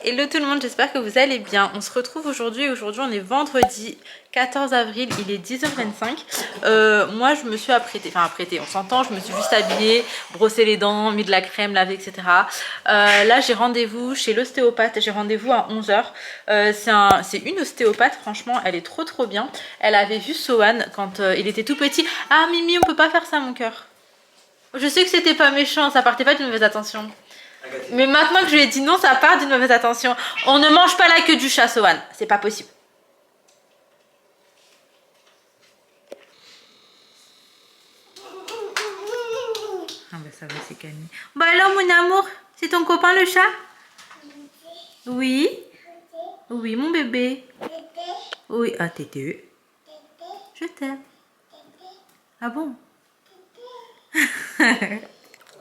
Hello tout le monde, j'espère que vous allez bien. On se retrouve aujourd'hui. Aujourd'hui on est vendredi 14 avril, il est 10h25. Moi je me suis apprêtée, on s'entend, je me suis juste habillée, brossé les dents, mis de la crème, lavé, etc. Là j'ai rendez-vous chez l'ostéopathe, j'ai rendez-vous à 11h. C'est une ostéopathe, franchement elle est trop bien. Elle avait vu Sohan quand il était tout petit. Ah Mimi, on peut pas faire ça mon cœur. Je sais que c'était pas méchant, ça partait pas d'une mauvaise attention. Mais maintenant que je lui ai dit non, ça part d'une mauvaise attention. On ne mange pas la queue du chat, Sohan. C'est pas possible. Ah bah ça va, c'est calme. Bah alors mon amour, c'est ton copain le chat? Oui. Oui mon bébé. Oui, ah tété. Je t'aime. Ah bon?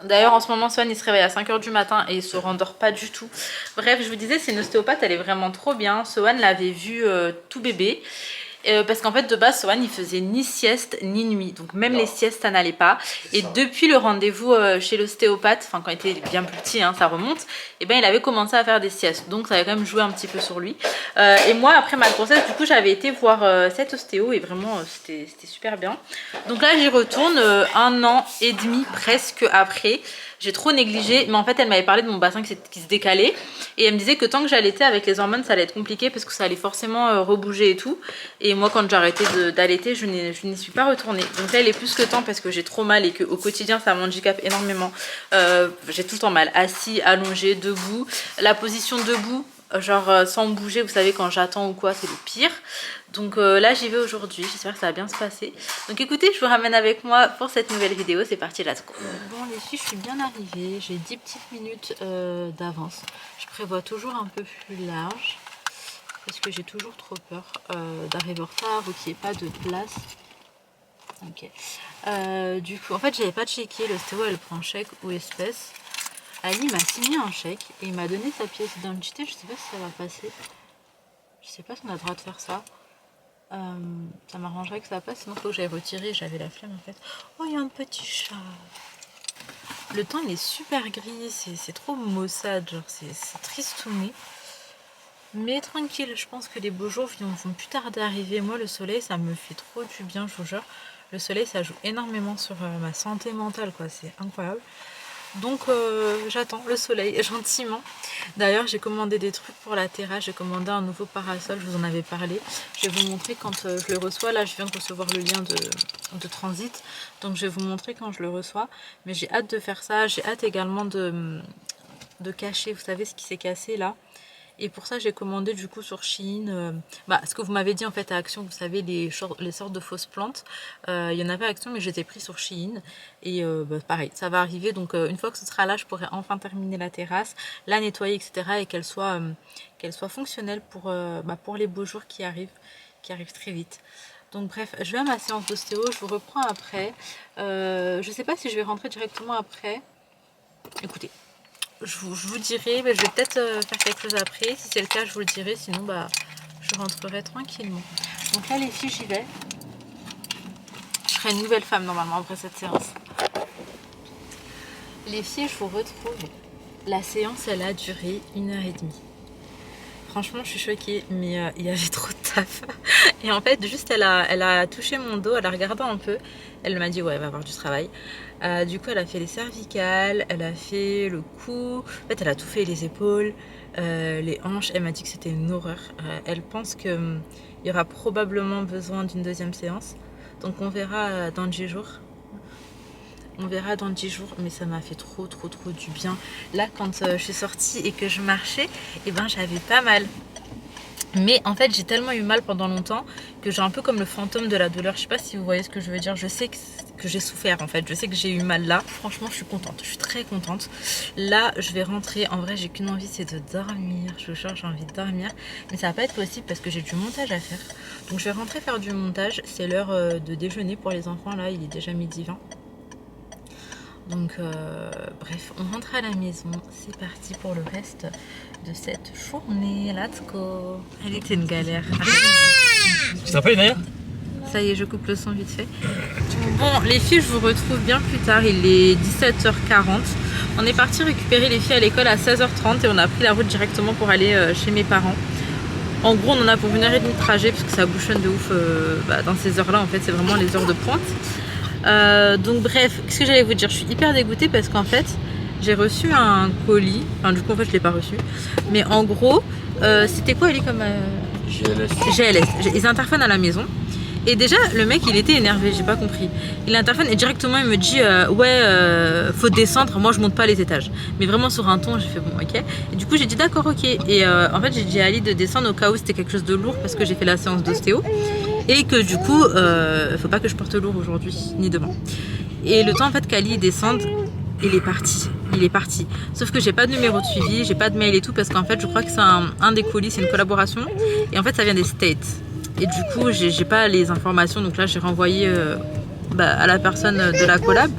D'ailleurs en ce moment Swan il se réveille à 5h du matin et il se rendort pas du tout. Bref, je vous disais c'est une ostéopathe, elle est vraiment trop bien. Swan l'avait vu tout bébé. Parce qu'en fait de base Swan il faisait ni sieste ni nuit, donc même les siestes ça n'allait pas. Et depuis le rendez-vous chez l'ostéopathe, enfin quand il était bien plus petit, hein, ça remonte, et ben il avait commencé à faire des siestes, donc ça avait quand même joué un petit peu sur lui. Et moi après ma grossesse du coup j'avais été voir cette ostéo et vraiment c'était super bien. Donc là j'y retourne 1 an et demi presque après. J'ai trop négligé, mais en fait elle m'avait parlé de mon bassin qui se décalait et elle me disait que tant que j'allaitais avec les hormones ça allait être compliqué parce que ça allait forcément rebouger et tout. Et moi quand j'ai arrêté d'allaiter je n'y suis pas retournée. Donc là il est plus que temps parce que j'ai trop mal et qu'au quotidien ça m'handicape énormément. J'ai tout le temps mal, assis, allongé, debout. La position debout, genre sans bouger, vous savez quand j'attends ou quoi c'est le pire. Donc là j'y vais aujourd'hui, j'espère que ça va bien se passer. Donc écoutez, je vous ramène avec moi pour cette nouvelle vidéo, c'est parti, let's go. Bon les filles, je suis bien arrivée, j'ai 10 petites minutes d'avance. Je prévois toujours un peu plus large parce que j'ai toujours trop peur d'arriver en retard ou qu'il n'y ait pas de place. Ok. Du coup, en fait j'avais pas checké, l'ostéo elle prend chèque ou espèce. Ali m'a signé un chèque et il m'a donné sa pièce d'identité, je sais pas si ça va passer. Je sais pas si on a le droit de faire ça. Ça m'arrangerait que ça passe, sinon il faut que j'aille retirer, j'avais la flemme en fait. Oh, il y a un petit chat. Le temps il est super gris, c'est trop maussade, genre c'est tristouné. Mais tranquille, je pense que les beaux jours vont plus tarder à arriver. Moi le soleil ça me fait trop du bien, je vous jure. Le soleil ça joue énormément sur ma santé mentale quoi, c'est incroyable. Donc j'attends le soleil gentiment. D'ailleurs j'ai commandé des trucs pour la terrasse, j'ai commandé un nouveau parasol, je vous en avais parlé. Je vais vous montrer quand je le reçois. Là je viens de recevoir le lien de transit, donc je vais vous montrer quand je le reçois. Mais j'ai hâte de faire ça, j'ai hâte également de cacher, vous savez ce qui s'est cassé là. Et pour ça j'ai commandé du coup sur Shein ce que vous m'avez dit en fait à Action, vous savez les sortes de fausses plantes, il y en avait à Action mais je les ai pris sur Shein. Et pareil ça va arriver, donc une fois que ce sera là je pourrai enfin terminer la terrasse, la nettoyer etc. et qu'elle soit fonctionnelle pour les beaux jours qui arrivent très vite. Donc bref, je vais à ma séance d'ostéo, je vous reprends après. Je sais pas si je vais rentrer directement après. Écoutez, je vous dirai, je vais peut-être faire quelque chose après. Si c'est le cas, je vous le dirai. Sinon, je rentrerai tranquillement. Donc là, les filles, j'y vais. Je serai une nouvelle femme normalement après cette séance. Les filles, je vous retrouve. La séance, elle a duré 1h30. Franchement, je suis choquée, mais il y avait trop de taf. Et en fait, juste, elle a touché mon dos, elle a regardé un peu. Elle m'a dit, ouais, elle va avoir du travail. Du coup, elle a fait les cervicales, elle a fait le cou. En fait, elle a tout fait, les épaules, les hanches. Elle m'a dit que c'était une horreur. Elle pense qu'il y aura probablement besoin d'une deuxième séance. Donc, on verra dans 10 jours. On verra dans 10 jours, mais ça m'a fait trop du bien. Là, quand je suis sortie et que je marchais, j'avais pas mal. Mais en fait, j'ai tellement eu mal pendant longtemps que j'ai un peu comme le fantôme de la douleur. Je sais pas si vous voyez ce que je veux dire. Je sais que j'ai souffert en fait. Je sais que j'ai eu mal là. Franchement, je suis contente. Je suis très contente. Là, je vais rentrer. En vrai, j'ai qu'une envie, c'est de dormir. Je vous jure, j'ai envie de dormir. Mais ça va pas être possible parce que j'ai du montage à faire. Donc, je vais rentrer faire du montage. C'est l'heure de déjeuner pour les enfants. Là, il est déjà 12h20. Donc bref, on rentre à la maison, c'est parti pour le reste de cette journée, let's go. Elle était une galère. C'est pas une d'ailleurs. Ça y est, je coupe le son vite fait. Bon les filles, je vous retrouve bien plus tard, il est 17h40. On est parti récupérer les filles à l'école à 16h30 et on a pris la route directement pour aller chez mes parents. En gros, on en a pour 1h30 de trajet parce que ça bouchonne de ouf dans ces heures-là. En fait, c'est vraiment les heures de pointe. Donc bref, qu'est-ce que j'allais vous dire? Je suis hyper dégoûtée parce qu'en fait, j'ai reçu un colis. Enfin, du coup, en fait, je l'ai pas reçu. Mais en gros, c'était quoi, Ali, comme... GLS. Ils interphonent à la maison. Et déjà, le mec, il était énervé, j'ai pas compris. Il interphone et directement, il me dit faut descendre, moi je monte pas les étages. Mais vraiment sur un ton, j'ai fait bon, ok. Et du coup, j'ai dit d'accord, ok. Et en fait, j'ai dit à Ali de descendre au cas où c'était quelque chose de lourd parce que j'ai fait la séance d'ostéo. Et que du coup, faut pas que je porte lourd aujourd'hui, ni demain. Et le temps en fait qu'Ali descende, il est parti. Il est parti. Sauf que j'ai pas de numéro de suivi, j'ai pas de mail et tout parce qu'en fait, je crois que c'est un des colis, c'est une collaboration. Et en fait, ça vient des States. Et du coup, j'ai pas les informations. Donc là, j'ai renvoyé à la personne de la collab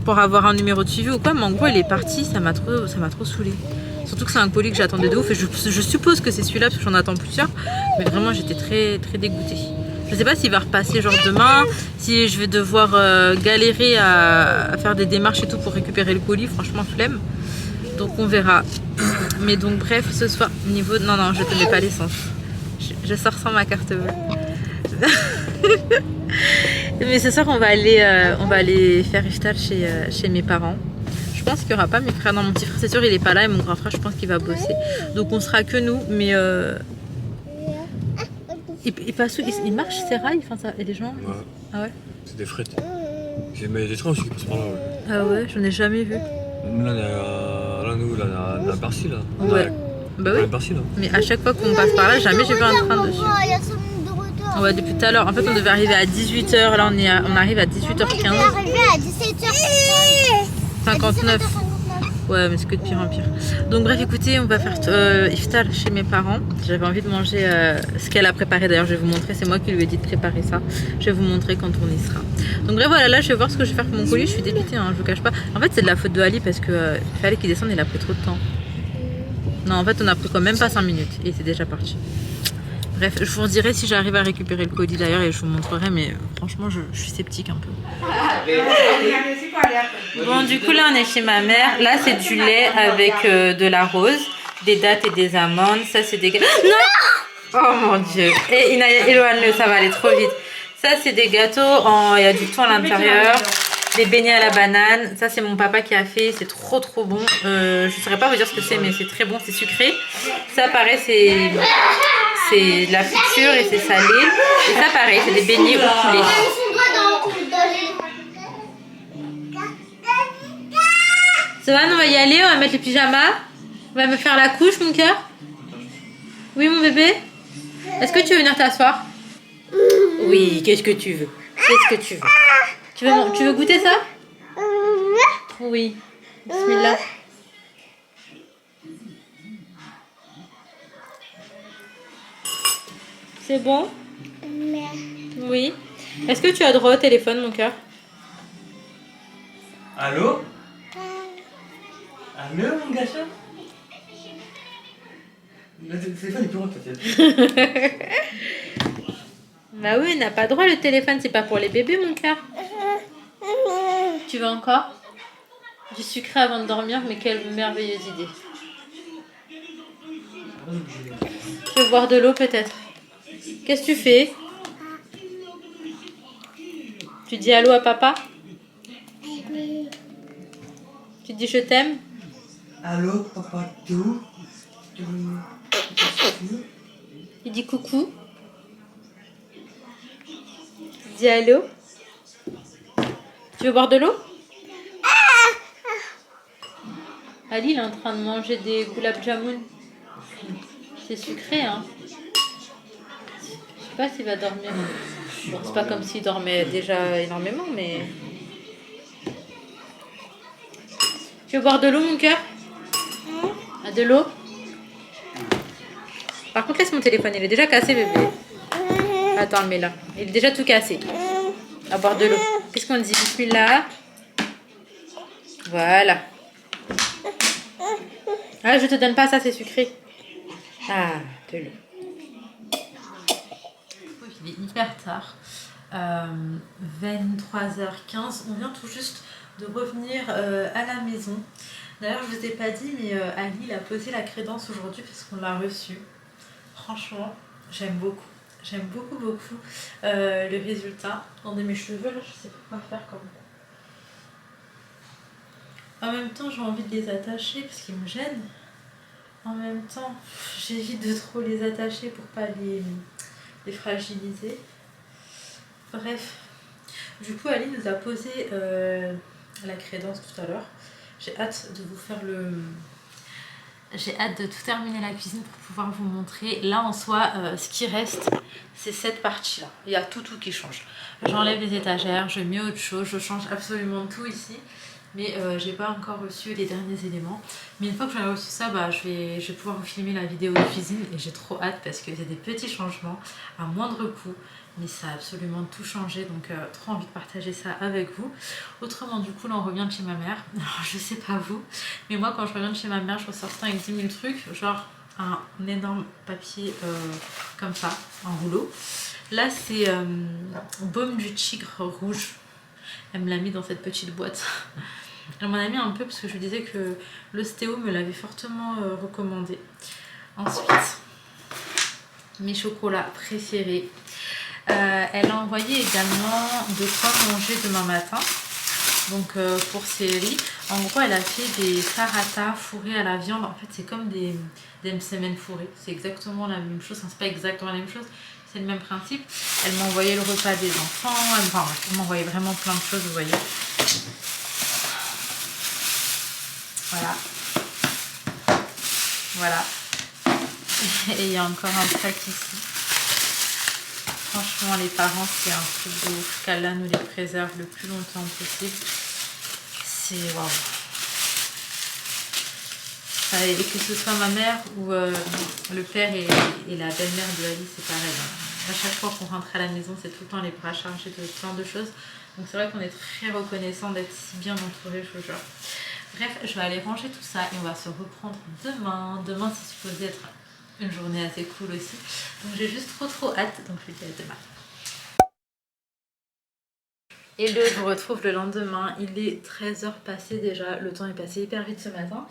pour avoir un numéro de suivi ou quoi. Mais en gros, il est parti. Ça m'a trop saoulée. Surtout que c'est un colis que j'attendais de ouf. Et je suppose que c'est celui-là parce que j'en attends plusieurs. Mais vraiment, j'étais très, très dégoûtée. Je sais pas s'il va repasser genre demain, si je vais devoir galérer à faire des démarches et tout pour récupérer le colis. Franchement, flemme. Donc on verra. Mais donc bref, ce soir, niveau... Non, je te mets pas l'essence. Je sors sans ma carte bleue. Mais ce soir, on va aller faire iftar chez mes parents. Je pense qu'il n'y aura pas mes frères. Non, mon petit frère, c'est sûr, il est pas là. Et mon grand frère, je pense qu'il va bosser. Donc on sera que nous. Mais il passe où il marche ces rails, enfin, ça, et les gens. Ouais. Ah ouais. C'est des frettes. J'ai des trains aussi qui passent par là. Ouais. Ah ouais, j'en ai jamais vu. Là, on a Bercy là. Ouais. Bah oui. Bercy, là. Mais à chaque fois qu'on passe par là, jamais j'ai vu un train dessus. Ouais, depuis tout à l'heure. En fait, on devait arriver à 18h. Là, on arrive à 18h15. On est arrivé à 17h59. 59. Ouais, mais c'est que de pire en pire. Donc bref, écoutez, on va faire iftar chez mes parents. J'avais envie de manger ce qu'elle a préparé. D'ailleurs, je vais vous montrer. C'est moi qui lui ai dit de préparer ça. Je vais vous montrer quand on y sera. Donc bref, voilà, là, je vais voir ce que je vais faire pour mon colis. Je suis dépitée, hein, je vous cache pas. En fait, c'est de la faute de Ali parce que il fallait qu'il descende. Il a pris trop de temps. Non, en fait, on a pris quand même pas 5 minutes et c'est déjà parti. Bref, je vous dirai si j'arrive à récupérer le colis d'ailleurs et je vous montrerai, mais franchement, je suis sceptique un peu. Bon, du coup, là, on est chez ma mère. Là, c'est du lait avec de la rose, des dattes et des amandes. Ça, c'est des... Non! Oh mon Dieu. Et Inaya, éloigne-le, ça va aller trop vite. Ça, c'est des gâteaux, il y a du thon à l'intérieur. Des beignets à la banane. Ça, c'est mon papa qui a fait. C'est trop, trop bon. Je ne saurais pas vous dire ce que c'est, mais c'est très bon. C'est sucré. Ça, pareil, c'est de la friture et c'est salé. Et ça, pareil, c'est des beignets au poulet. Sohan, on va y aller. On va mettre le pyjama. On va me faire la couche, mon cœur. Oui, mon bébé. Est-ce que tu veux venir t'asseoir? Oui, qu'est-ce que tu veux? Qu'est-ce que tu veux? Tu veux goûter ça? Oui. Bismillah. C'est bon? Oui. Est-ce que tu as droit au téléphone, mon cœur? Allô? Allô, mon gâcheur? Le téléphone est plus grand que ta tête. Bah oui, il n'a pas droit le téléphone, c'est pas pour les bébés, mon cœur. Tu veux encore? Du sucré avant de dormir, mais quelle merveilleuse idée. Tu veux boire de l'eau peut-être? Qu'est-ce que tu fais? Tu dis allô à papa? Tu dis je t'aime? Allô, papa, t'es où? Il dit coucou. Tu dis allô? Tu veux boire de l'eau? Ali, il est en train de manger des gulab jamun. C'est sucré, hein? Je sais pas s'il va dormir. Bon, c'est pas comme s'il dormait déjà énormément, mais... Tu veux boire de l'eau, mon cœur? Ah, de l'eau? Par contre, laisse mon téléphone, il est déjà cassé, bébé. Attends, mais là, il est déjà tout cassé. À boire de l'eau. Qu'est-ce qu'on dit? Bismillah. Voilà. Ah, je te donne pas ça, c'est sucré. Ah, de l'eau. Il est hyper tard. 23h15. On vient tout juste de revenir à la maison. D'ailleurs, je vous ai pas dit, mais Ali il a posé la crédence aujourd'hui parce qu'on l'a reçu. Franchement, j'aime beaucoup. J'aime beaucoup, beaucoup le résultat. Attendez, mes cheveux, là, je sais pas quoi faire comme. En même temps, j'ai envie de les attacher parce qu'ils me gênent. En même temps, j'évite de trop les attacher pour pas les fragiliser. Bref. Du coup, Ali nous a posé la crédence tout à l'heure. J'ai hâte de vous faire le... J'ai hâte de tout terminer la cuisine pour pouvoir vous montrer. Là, en soi, ce qui reste, c'est cette partie-là. Il y a tout qui change. J'enlève les étagères, je mets autre chose, je change absolument tout ici. Mais j'ai pas encore reçu les derniers éléments. Mais une fois que j'aurai reçu ça, bah, je vais pouvoir vous filmer la vidéo de cuisine. Et j'ai trop hâte parce que c'est des petits changements à moindre coût. Mais ça a absolument tout changé, donc trop envie de partager ça avec vous. Autrement, du coup, là on revient de chez ma mère. Alors, je sais pas vous, mais moi quand je reviens de chez ma mère, je ressors ça avec 10 000 trucs, genre un énorme papier comme ça, en rouleau. Là c'est baume du tigre rouge. Elle me l'a mis dans cette petite boîte. Elle m'en a mis un peu parce que je lui disais que l'ostéo me l'avait fortement recommandé. Ensuite, mes chocolats préférés. Elle a envoyé également de quoi manger demain matin. Donc pour ses riz, en gros elle a fait des tarata fourrés à la viande. En fait c'est comme des msemen fourrés. C'est exactement la même chose. Enfin, c'est pas exactement la même chose. C'est le même principe. Elle m'a envoyé le repas des enfants. Elle m'a envoyé vraiment plein de choses, vous voyez. Voilà. Voilà. Et il y a encore un sac ici. Franchement, les parents, c'est un truc de ouf. qu'Allah nous les préserve le plus longtemps possible. C'est waouh. Et que ce soit ma mère ou le père et la belle-mère de Ali, c'est pareil. À chaque fois qu'on rentre à la maison, c'est tout le temps les bras chargés de plein de choses. Donc c'est vrai qu'on est très reconnaissant d'être si bien entouré, je vous jure. Bref, je vais aller ranger tout ça et on va se reprendre demain. Demain, c'est supposé être une journée assez cool aussi. Donc j'ai juste trop hâte. Donc je vous dis à demain. Et je vous retrouve le lendemain. Il est 13h passé déjà. Le temps est passé hyper vite ce matin.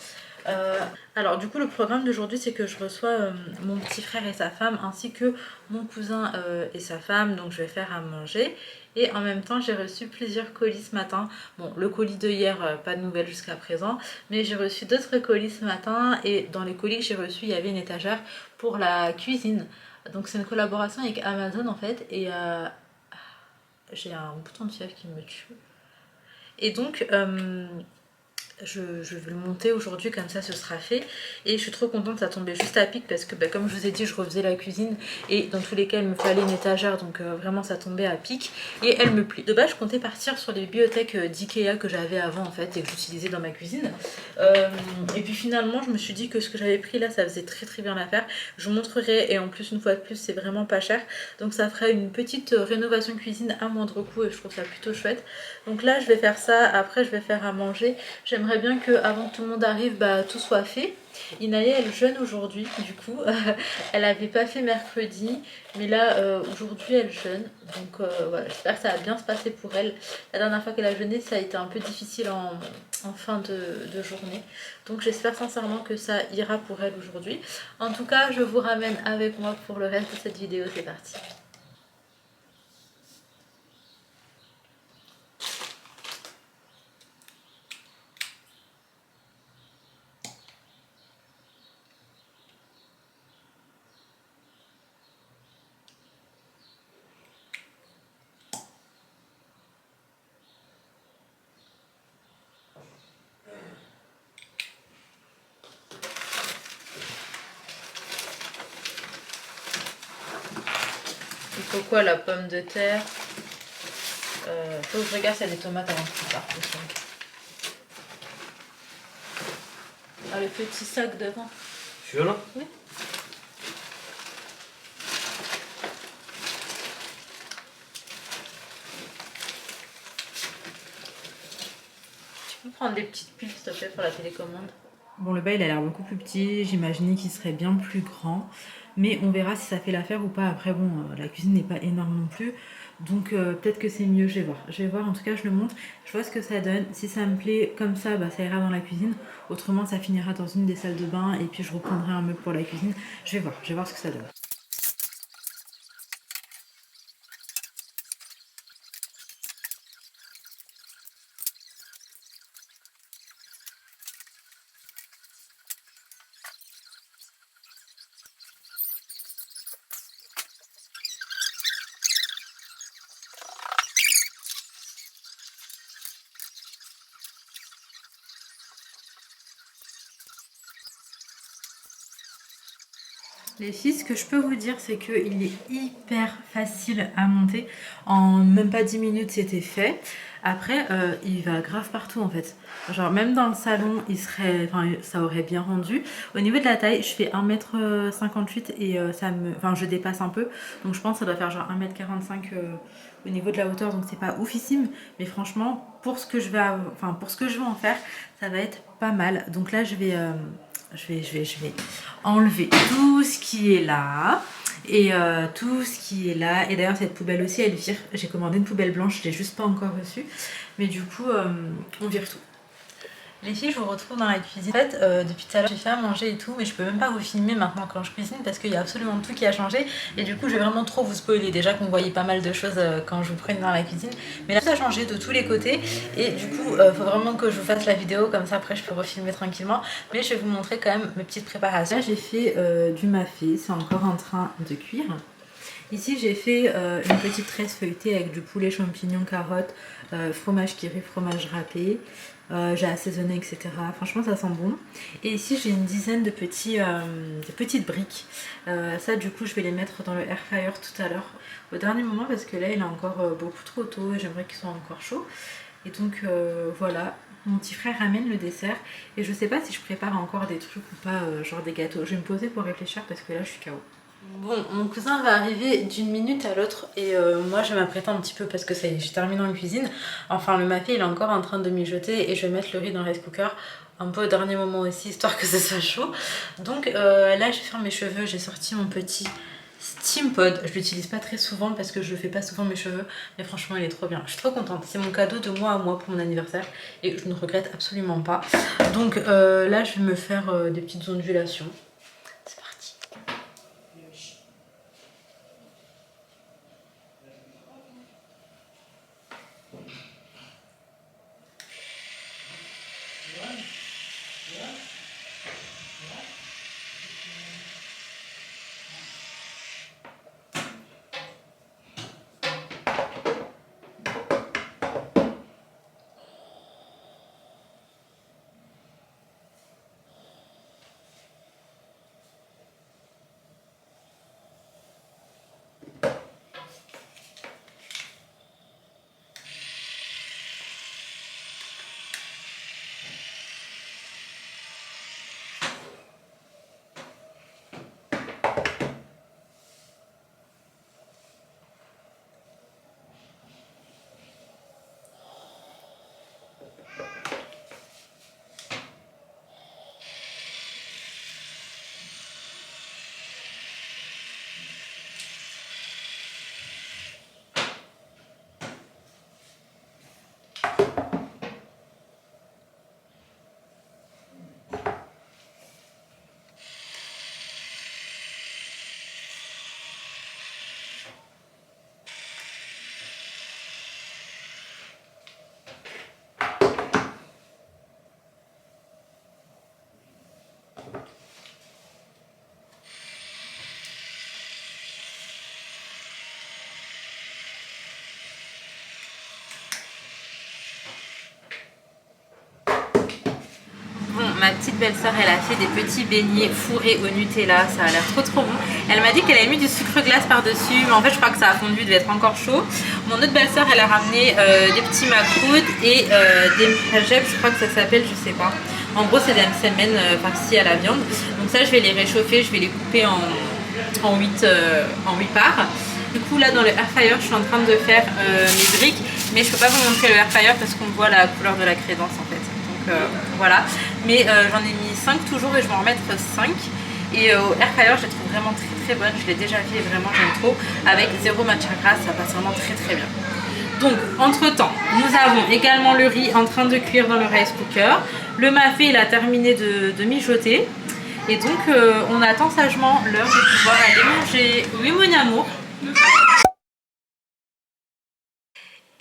Alors du coup le programme d'aujourd'hui c'est que je reçois mon petit frère et sa femme ainsi que mon cousin et sa femme, donc je vais faire à manger et en même temps j'ai reçu plusieurs colis ce matin. Bon, le colis de hier, pas de nouvelles jusqu'à présent, mais j'ai reçu d'autres colis ce matin et dans les colis que j'ai reçus il y avait une étagère pour la cuisine. Donc c'est une collaboration avec Amazon en fait et j'ai un bouton de fièvre qui me tue et donc je vais le monter aujourd'hui, comme ça ce sera fait. Et je suis trop contente, ça tombait juste à pic parce que comme je vous ai dit, je refaisais la cuisine et dans tous les cas il me fallait une étagère, donc vraiment ça tombait à pic et elle me plaît. De base je comptais partir sur les bibliothèques d'Ikea que j'avais avant en fait et que j'utilisais dans ma cuisine, et puis finalement je me suis dit que ce que j'avais pris là ça faisait très bien l'affaire. Je vous montrerai et en plus une fois de plus c'est vraiment pas cher, donc ça ferait une petite rénovation cuisine à moindre coût et je trouve ça plutôt chouette. Donc là je vais faire ça, après je vais faire à manger. J'aimerais bien que avant que tout le monde arrive, tout soit fait. Inaya elle jeûne aujourd'hui, du coup elle avait pas fait mercredi, mais là aujourd'hui elle jeûne, donc voilà, j'espère que ça va bien se passer pour elle. La dernière fois qu'elle a jeûné ça a été un peu difficile en fin de journée, donc j'espère sincèrement que ça ira pour elle aujourd'hui. En tout cas je vous ramène avec moi pour le reste de cette vidéo, c'est parti. Il faut quoi? La pomme de terre. Faut que je regarde s'il y a des tomates avant que tu partes. Ah, le petit sac devant. Celui-là? Oui. Tu peux prendre des petites piles s'il te plaît pour la télécommande? Bon, le bail il a l'air beaucoup plus petit, j'imaginais qu'il serait bien plus grand, mais on verra si ça fait l'affaire ou pas. Après bon, la cuisine n'est pas énorme non plus, Donc peut-être que c'est mieux, je vais voir, en tout cas je le montre, je vois ce que ça donne. Si ça me plaît comme ça, bah, ça ira dans la cuisine, autrement ça finira dans une des salles de bain et puis je reprendrai un meuble pour la cuisine. Je vais voir ce que ça donne. Les filles, ce que je peux vous dire, c'est qu'il est hyper facile à monter. En même pas 10 minutes, c'était fait. Après, il va grave partout en fait. Genre même dans le salon, ça aurait bien rendu. Au niveau de la taille, je fais 1m58 et je dépasse un peu. Donc je pense que ça doit faire genre 1m45 au niveau de la hauteur. Donc c'est pas oufissime. Mais franchement, pour ce que je vais en faire, ça va être pas mal. Donc là, je vais enlever tout ce qui est là et tout ce qui est là. Et d'ailleurs cette poubelle aussi elle vire. J'ai commandé une poubelle blanche, je l'ai juste pas encore reçue. Mais du coup on vire tout. Les filles, je vous retrouve dans la cuisine. En fait, depuis tout à l'heure, j'ai fait à manger et tout, mais je peux même pas vous filmer maintenant quand je cuisine parce qu'il y a absolument tout qui a changé. Et du coup, je vais vraiment trop vous spoiler. Déjà qu'on voyait pas mal de choses quand je vous prenais dans la cuisine. Mais là, ça a changé de tous les côtés. Et du coup, faut vraiment que je vous fasse la vidéo, comme ça après je peux refilmer tranquillement. Mais je vais vous montrer quand même mes petites préparations. Là, j'ai fait du mafé, c'est encore en train de cuire. Ici j'ai fait une petite tresse feuilletée avec du poulet, champignons, carottes, fromage kiri, fromage râpé. J'ai assaisonné, etc. Franchement ça sent bon. Et ici j'ai une dizaine de petites briques. Ça du coup je vais les mettre dans le air fryer tout à l'heure au dernier moment parce que là il est encore beaucoup trop tôt et j'aimerais qu'ils soient encore chauds. Et donc voilà, mon petit frère ramène le dessert et je sais pas si je prépare encore des trucs ou pas, genre des gâteaux. Je vais me poser pour réfléchir parce que là je suis KO. Bon, mon cousin va arriver d'une minute à l'autre et moi je vais m'apprêter un petit peu parce que ça y est, j'ai terminé en cuisine. Enfin le mafé il est encore en train de mijoter et je vais mettre le riz dans le rice cooker un peu au dernier moment aussi histoire que ça soit chaud. Donc là je vais faire mes cheveux, j'ai sorti mon petit Steam Pod. Je l'utilise pas très souvent parce que je fais pas souvent mes cheveux, mais franchement il est trop bien. Je suis trop contente, c'est mon cadeau de moi à moi pour mon anniversaire et je ne regrette absolument pas. Donc là je vais me faire des petites ondulations. Ma petite belle-sœur elle a fait des petits beignets fourrés au Nutella, ça a l'air trop bon. Elle m'a dit qu'elle avait mis du sucre glace par dessus, mais en fait je crois que ça a fondu, il devait être encore chaud. Mon autre belle-sœur elle a ramené des petits macroudes et des mhajeb, je crois que ça s'appelle, je sais pas. En gros c'est des msemen farcis à la viande. Donc ça je vais les réchauffer, je vais les couper en 8 parts. Du coup là dans le air fryer je suis en train de faire mes briques, mais je peux pas vous montrer le air fryer parce qu'on voit la couleur de la crédence en fait. Voilà, mais j'en ai mis 5 toujours et je vais en remettre 5 Et au air fryer, je la trouve vraiment très bonne. Je l'ai déjà fait et vraiment j'aime trop. Avec 0 matière grasse, ça passe vraiment très bien. Donc, entre temps, nous avons également le riz en train de cuire dans le rice cooker. Le mafé, il a terminé de mijoter. Et donc, on attend sagement l'heure de pouvoir aller manger. Oui, mon amour.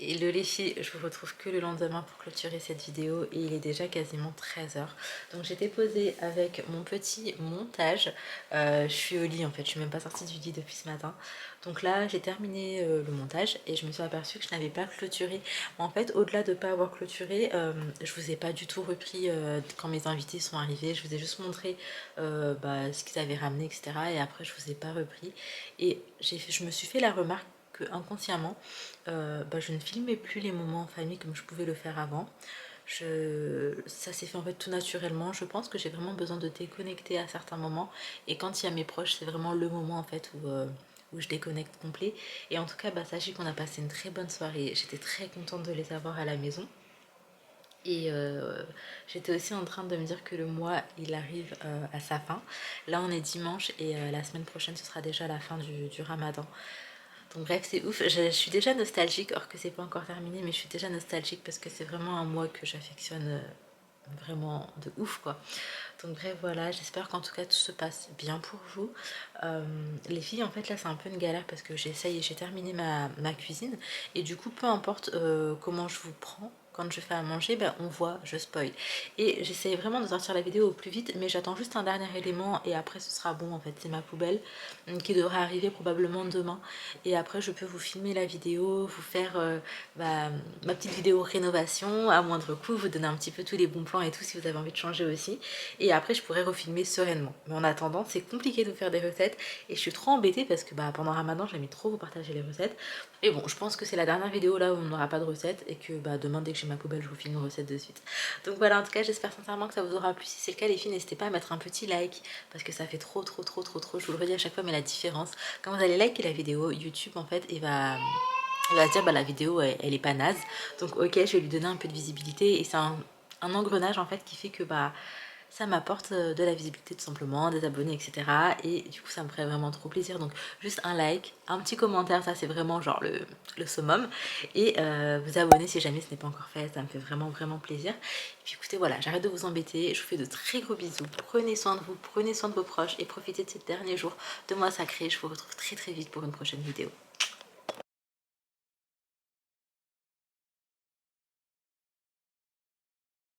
Et les filles, je vous retrouve que le lendemain pour clôturer cette vidéo et il est déjà quasiment 13 h. Donc j'étais posée avec mon petit montage. Je suis au lit en fait, je suis même pas sortie du lit depuis ce matin. Donc là j'ai terminé le montage et je me suis aperçue que je n'avais pas clôturé. En fait, au-delà de ne pas avoir clôturé, je vous ai pas du tout repris quand mes invités sont arrivés. Je vous ai juste montré ce qu'ils avaient ramené, etc. Et après je vous ai pas repris. Et je me suis fait la remarque inconsciemment je ne filmais plus les moments en famille comme je pouvais le faire avant. Ça s'est fait en fait tout naturellement. Je pense que j'ai vraiment besoin de déconnecter à certains moments et quand il y a mes proches c'est vraiment le moment en fait où je déconnecte complet. Et en tout cas sachez qu'on a passé une très bonne soirée. J'étais très contente de les avoir à la maison. Et j'étais aussi en train de me dire que le mois il arrive à sa fin. Là on est dimanche et la semaine prochaine ce sera déjà la fin du ramadan. Donc bref, c'est ouf, je suis déjà nostalgique, or que c'est pas encore terminé, mais je suis déjà nostalgique parce que c'est vraiment un mois que j'affectionne vraiment de ouf quoi. Donc bref voilà, j'espère qu'en tout cas tout se passe bien pour vous. Les filles en fait là c'est un peu une galère parce que j'ai terminé ma cuisine et du coup peu importe comment je vous prends, quand je fais à manger, on voit, je spoil. Et j'essaye vraiment de sortir la vidéo au plus vite, mais j'attends juste un dernier élément et après ce sera bon en fait. C'est ma poubelle qui devrait arriver probablement demain. Et après je peux vous filmer la vidéo, vous faire ma petite vidéo rénovation à moindre coût, vous donner un petit peu tous les bons plans et tout si vous avez envie de changer aussi. Et après je pourrais refilmer sereinement. Mais en attendant, c'est compliqué de vous faire des recettes et je suis trop embêtée parce que pendant Ramadan, j'aime trop vous partager les recettes. Et bon, je pense que c'est la dernière vidéo là où on n'aura pas de recettes et que demain dès que j'ai ma poubelle, je vous filme une recette de suite. Donc voilà, en tout cas, j'espère sincèrement que ça vous aura plu. Si c'est le cas, les filles, n'hésitez pas à mettre un petit like parce que ça fait trop, je vous le redis à chaque fois, mais la différence, quand vous allez liker la vidéo, YouTube en fait, il va se dire la vidéo elle est pas naze, donc ok, je vais lui donner un peu de visibilité et c'est un engrenage en fait qui fait que ça m'apporte de la visibilité tout simplement, des abonnés, etc. Et du coup ça me ferait vraiment trop plaisir. Donc juste un like, un petit commentaire, ça c'est vraiment genre le summum. Et vous abonner si jamais ce n'est pas encore fait, ça me fait vraiment plaisir. Et puis écoutez voilà, j'arrête de vous embêter, je vous fais de très gros bisous. Prenez soin de vous, prenez soin de vos proches et profitez de ces derniers jours de mois sacrés. Je vous retrouve très vite pour une prochaine vidéo.